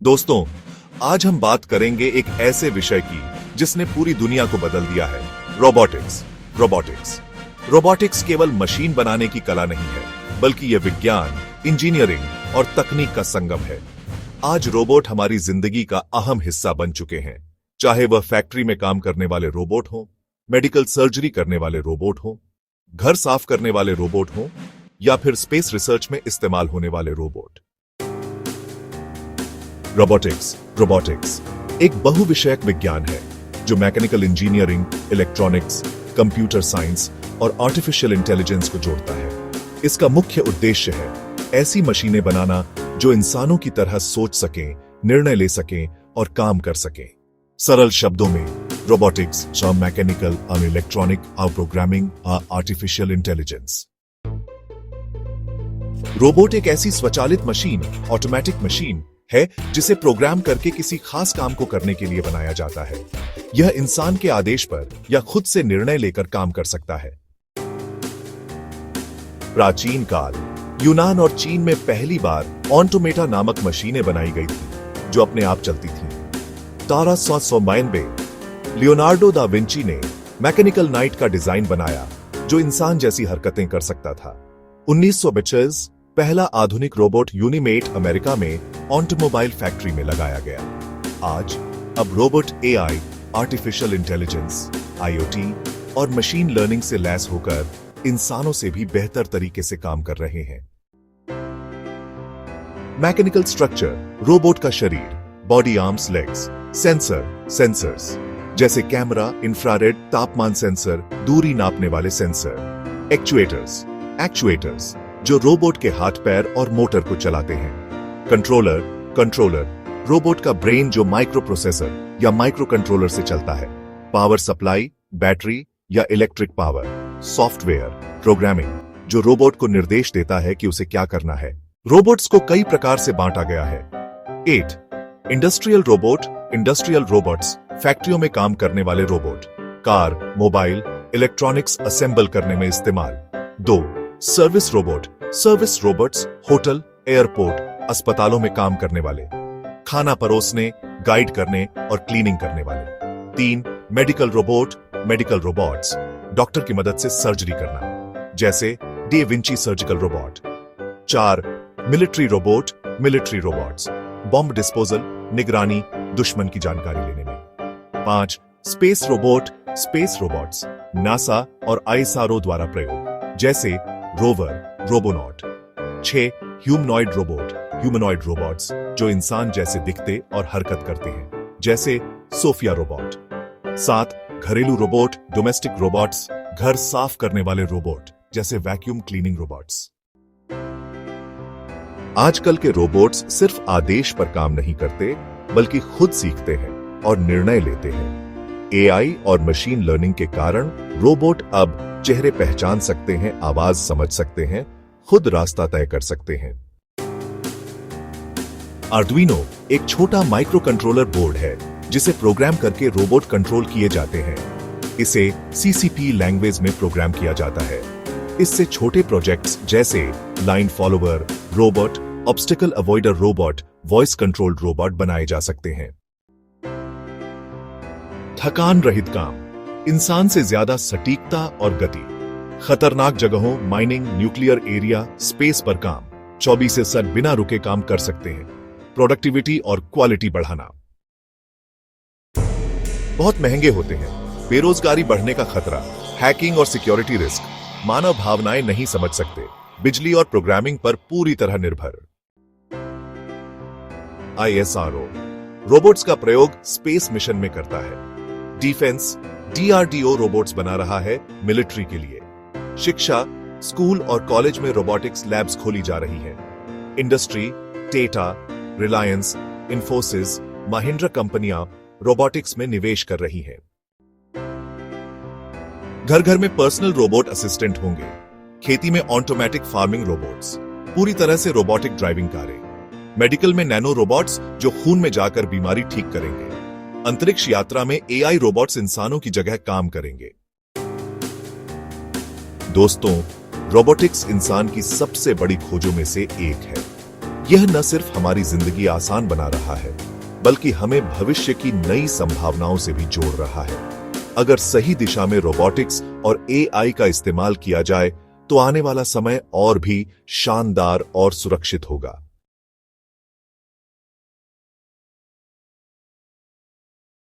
दोस्तों, आज हम बात करेंगे एक ऐसे विषय की जिसने पूरी दुनिया को बदल दिया है। रोबोटिक्स। रोबोटिक्स रोबोटिक्स केवल मशीन बनाने की कला नहीं है, बल्कि यह विज्ञान, इंजीनियरिंग और तकनीक का संगम है। आज रोबोट हमारी जिंदगी का अहम हिस्सा बन चुके हैं। चाहे वह फैक्ट्री में काम करने वाले रोबोट हों, मेडिकल सर्जरी करने वाले रोबोट हों, घर साफ करने वाले रोबोट हों, या फिर स्पेस रिसर्च में इस्तेमाल होने वाले रोबोट। रोबोटिक्स एक बहुविषयक विज्ञान है जो mechanical engineering, electronics, computer science और आर्टिफिशियल इंटेलिजेंस को जोड़ता है। इसका मुख्य उद्देश्य है ऐसी मशीनें बनाना जो इंसानों की तरह सोच सकें, निर्णय ले सकें और काम कर सकें। सरल शब्दों में, रोबोटिक्स मैकेनिकल और electronic programming artificial intelligence. Robot एक ऐसी स्वचालित मशीन, ऑटोमेटिक मशीन है जिसे प्रोग्राम करके किसी खास काम को करने के लिए बनाया जाता है। यह इंसान के आदेश पर या खुद से निर्णय लेकर काम कर सकता है। प्राचीन काल यूनान और चीन में पहली बार ऑटोमेटा नामक मशीनें बनाई गई थी जो अपने आप चलती थीं। 1892 लियोनार्डो दा विंची ने मैकेनिकल नाइट का डिजाइन बनाया जो इंसान जैसी हरकतें कर सकता था। 1920 पहला आधुनिक रोबोट यूनिमेट अमेरिका में ऑटोमोबाइल फैक्ट्री में लगाया गया। आज अब robot AI, artificial intelligence, IoT और मशीन लर्निंग से लैस होकर इंसानों से भी बेहतर तरीके से काम कर रहे हैं। मैकेनिकल स्ट्रक्चर, रोबोट का शरीर, बॉडी, आर्म्स, लेग्स, सेंसर्स जैसे कैमरा, इंफ्रारेड, तापमान सेंसर, दूरी नापने वाले सेंसर, एक्चुएटर्स जो रोबोट के हाथ, पैर और मोटर को चलाते हैं। कंट्रोलर रोबोट का ब्रेन जो माइक्रो प्रोसेसर या माइक्रो कंट्रोलर से चलता है। पावर सप्लाई, बैटरी या इलेक्ट्रिक पावर। सॉफ्टवेयर, प्रोग्रामिंग जो रोबोट को निर्देश देता है कि उसे क्या करना है। रोबोट्स को कई प्रकार से बांटा गया है। 8 इंडस्ट्रियल रोबोट्स फैक्ट्रियों में काम करने वाले robot, car, mobile, electronics assemble करने में इस्तेमाल। 2 सर्विस रोबोट्स होटल, एयरपोर्ट, अस्पतालों में काम करने वाले, खाना परोसने, गाइड करने और क्लीनिंग करने वाले। 3 मेडिकल रोबोट्स डॉक्टर की मदद से सर्जरी करना, जैसे day Vinci surgical robot. 4 military robots bomb disposal, निगरानी, दुश्मन की जानकारी लेने में। 5 स्पेस रोबोट्स नासा और आईएसआरओ द्वारा प्रयोग, जैसे रोवर, रोबोनॉट। 6 ह्यूमनॉइड रोबोट्स जो इंसान जैसे दिखते और हरकत करते हैं, जैसे सोफिया रोबोट। 7 घरेलू रोबोट, डोमेस्टिक रोबोट्स घर साफ करने वाले रोबोट, जैसे वैक्यूम क्लीनिंग रोबोट्स। आजकल के रोबोट्स सिर्फ आदेश पर काम नहीं करते, बल्कि खुद सीखते हैं और निर्णय लेते हैं। एआई और मशीन लर्निंग के कारण रोबोट अब चेहरे पहचान सकते हैं, आवाज समझ सकते हैं, खुद रास्ता तय कर सकते हैं। आर्डुइनो एक छोटा माइक्रो कंट्रोलर बोर्ड है जिसे प्रोग्राम करके रोबोट कंट्रोल किए जाते हैं। इसे सीसीपी लैंग्वेज में प्रोग्राम किया जाता है। इससे छोटे प्रोजेक्ट्स जैसे line follower robot, obstacle avoider robot, voice controlled robot बनाए जा सकते हैं। थकान रहित काम, इंसान से ज्यादा सटीकता और गति। खतरनाक जगहों, माइनिंग, न्यूक्लियर एरिया, स्पेस पर काम 24/7 बिना रुके काम कर सकते हैं। प्रोडक्टिविटी और क्वालिटी बढ़ाना। बहुत महंगे होते हैं, बेरोजगारी बढ़ने का खतरा, हैकिंग और सिक्योरिटी रिस्क, मानव भावनाएं नहीं समझ सकते, बिजली और प्रोग्रामिंग पर पूरी तरह निर्भर। आईएसआरओ रोबोट्स का प्रयोग स्पेस मिशन में करता है। डिफेंस डीआरडीओ रोबोट्स बना रहा है मिलिट्री के लिए। शिक्षा, स्कूल और कॉलेज में रोबोटिक्स लैब्स खोली जा रही हैं। इंडस्ट्री, टाटा, रिलायंस, इन्फोसिस, महिंद्रा कंपनियां रोबोटिक्स में निवेश कर रही हैं। घर घर में पर्सनल रोबोट असिस्टेंट होंगे। खेती में ऑटोमेटिक फार्मिंग रोबोट्स, पूरी तरह से रोबोटिक ड्राइविंग कारें। मेडिकल में नैनो रोबोट्स जो खून में जाकर बीमारी ठीक करेंगे। अंतरिक्ष यात्रा में एआई रोबोट्स इंसानों की जगह काम करेंगे। दोस्तों, रोबोटिक्स इंसान की सबसे बड़ी खोजों में से एक है। यह न सिर्फ हमारी जिंदगी आसान बना रहा है, बल्कि हमें भविष्य की नई संभावनाओं से भी जोड़ रहा है। अगर सही दिशा में रोबोटिक्स और एआई का इस्तेमाल किया जाए, तो आने वाला समय और भी शानदार और सुरक्षित होगा।